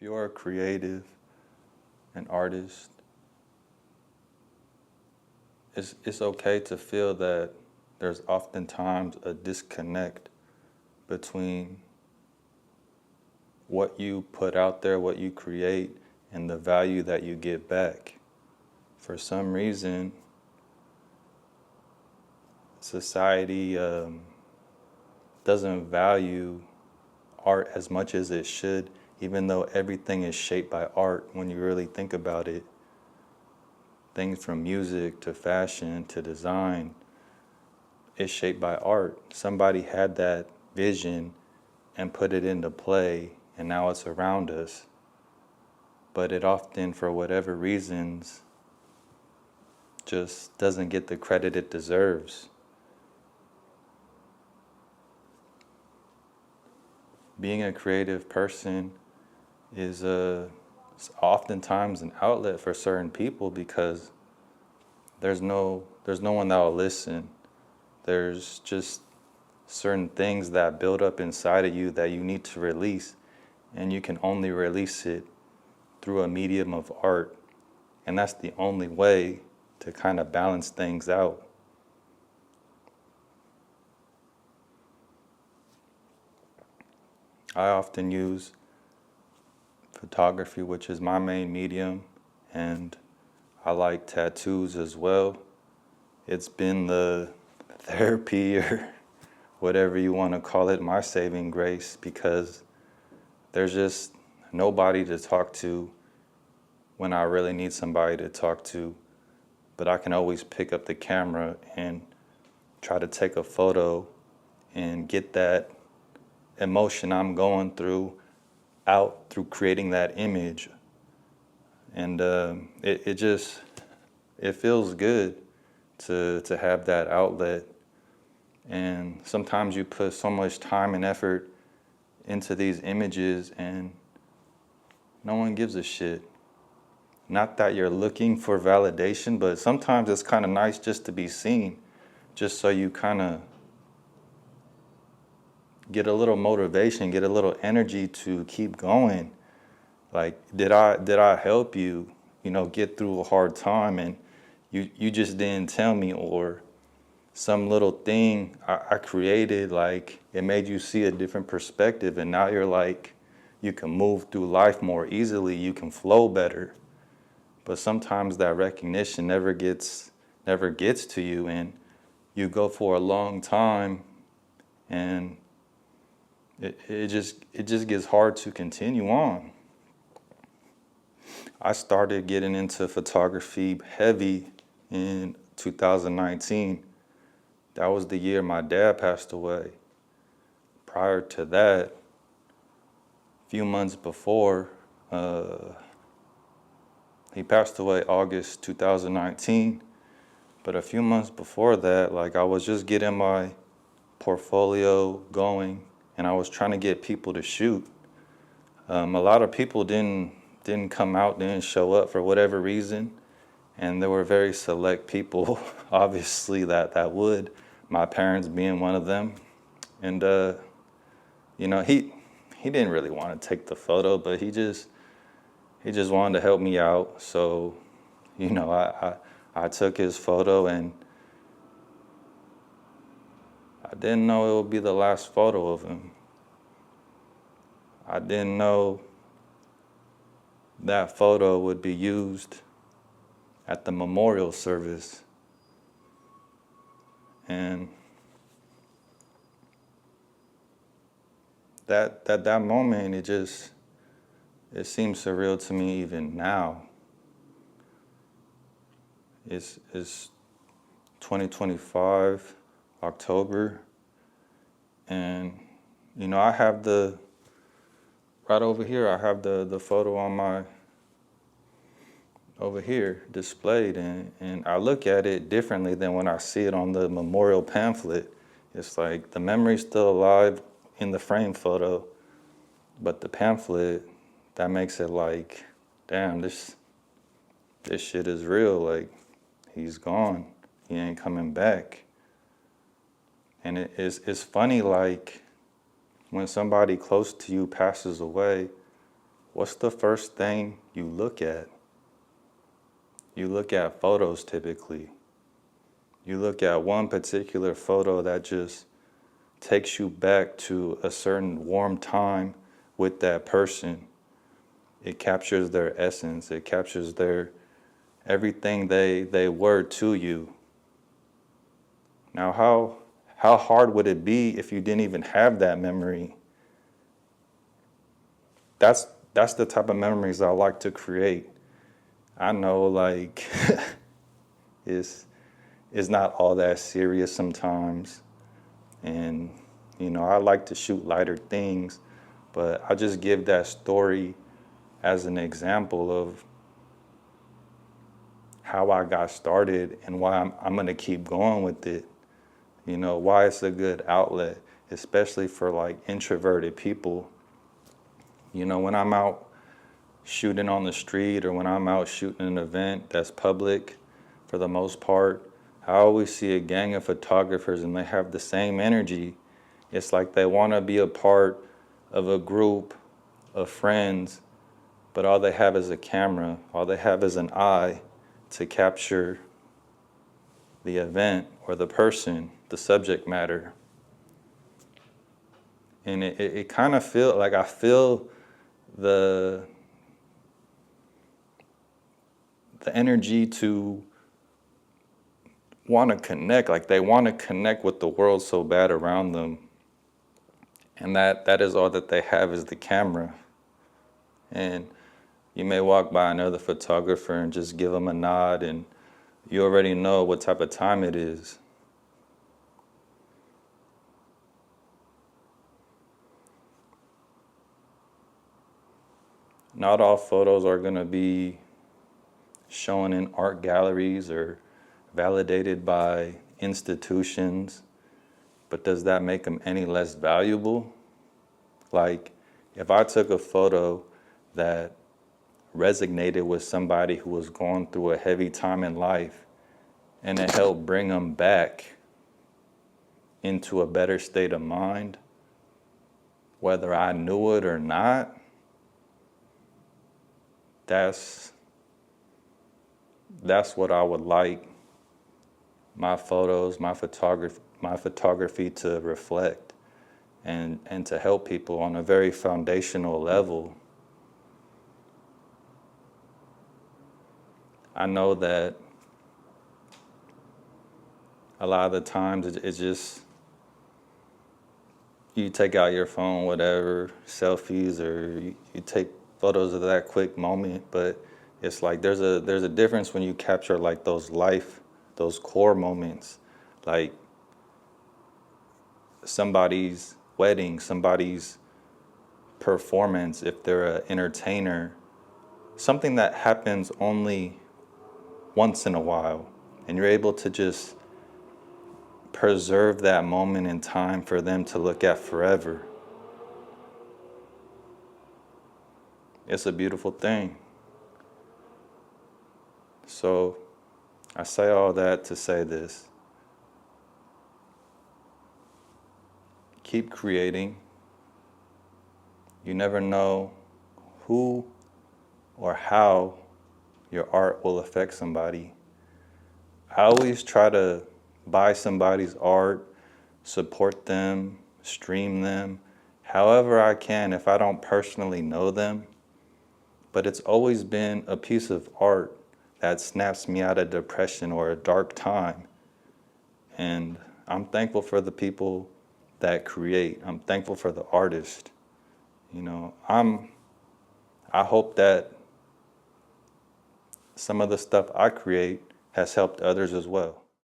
you're a creative, an artist, it's okay to feel that there's oftentimes a disconnect between what you put out there, what you create, and the value that you get back. For some reason, society doesn't value art as much as it should, even though everything is shaped by art when you really think about it. Things from music to fashion to design is shaped by art. Somebody had that vision and put it into play, and now it's around us. But it often, for whatever reasons, just doesn't get the credit it deserves. Being a creative person is oftentimes an outlet for certain people because there's no one that will listen. There's just certain things that build up inside of you that you need to release, and you can only release it through a medium of art. And that's the only way to kind of balance things out. I often use photography, which is my main medium, and I like tattoos as well. It's been the therapy or whatever you want to call it, my saving grace, because there's just nobody to talk to when I really need somebody to talk to. But I can always pick up the camera and try to take a photo and get that emotion I'm going through out through creating that image. And it feels good to have that outlet. And sometimes you put so much time and effort into these images and no one gives a shit. Not that you're looking for validation, but sometimes it's kind of nice just to be seen, just so you kind of get a little motivation, get a little energy to keep going. Like, did I help you, get through a hard time and you just didn't tell me, or some little thing I created, like it made you see a different perspective, and now you're like, you can move through life more easily, you can flow better. But sometimes that recognition never gets to you, and you go for a long time, and it just gets hard to continue on. I started getting into photography heavy in 2019. That was the year my dad passed away. Prior to that, a few months before, he passed away August 2019. But a few months before that, like, I was just getting my portfolio going, and I was trying to get people to shoot. A lot of people didn't come out, didn't show up for whatever reason, and there were very select people, obviously, that would. My parents being one of them, and he didn't really want to take the photo, but he just wanted to help me out. So, I took his photo, and I didn't know it would be the last photo of him. I didn't know that photo would be used at the memorial service. And that moment, it seems surreal to me even now. It's 2025, October, and I have right over here, I have the photo on over here displayed, and I look at it differently than when I see it on the memorial pamphlet. It's like the memory's still alive in the frame photo, but the pamphlet, that makes it like, damn, this shit is real. Like, he's gone, he ain't coming back. And it's funny, like, when somebody close to you passes away, what's the first thing you look at? You look at photos typically. You look at one particular photo that just takes you back to a certain warm time with that person. It captures their essence. It captures their everything they were to you. Now, how hard would it be if you didn't even have that memory? That's the type of memories I like to create. I know, like, it's not all that serious sometimes, and I like to shoot lighter things, but I just give that story as an example of how I got started and why I'm gonna keep going with it. Why it's a good outlet, especially for like introverted people. When I'm out shooting on the street or when I'm out shooting an event that's public, for the most part, I always see a gang of photographers and they have the same energy. It's like they want to be a part of a group of friends, but all they have is a camera, all they have is an eye to capture the event or the person, the subject matter. And it kind of feel like I feel the energy to want to connect, like they want to connect with the world so bad around them. And that is all that they have is the camera. And you may walk by another photographer and just give them a nod and you already know what type of time it is. Not all photos are going to be shown in art galleries or validated by institutions, but does that make them any less valuable? Like, if I took a photo that resonated with somebody who was going through a heavy time in life and it helped bring them back into a better state of mind, whether I knew it or not, that's what I would like my photos, my photography to reflect and to help people on a very foundational level. I know that a lot of the times it's just you take out your phone, whatever, selfies, or you take photos of that quick moment, but it's like there's a difference when you capture like those core moments, like somebody's wedding, somebody's performance, if they're an entertainer, something that happens only once in a while, and you're able to just preserve that moment in time for them to look at forever. It's a beautiful thing. So I say all that to say this. Keep creating. You never know who or how your art will affect somebody. I always try to buy somebody's art, support them, stream them, however I can if I don't personally know them. But it's always been a piece of art that snaps me out of depression or a dark time. And I'm thankful for the people that create. I'm thankful for the artist. I hope that some of the stuff I create has helped others as well.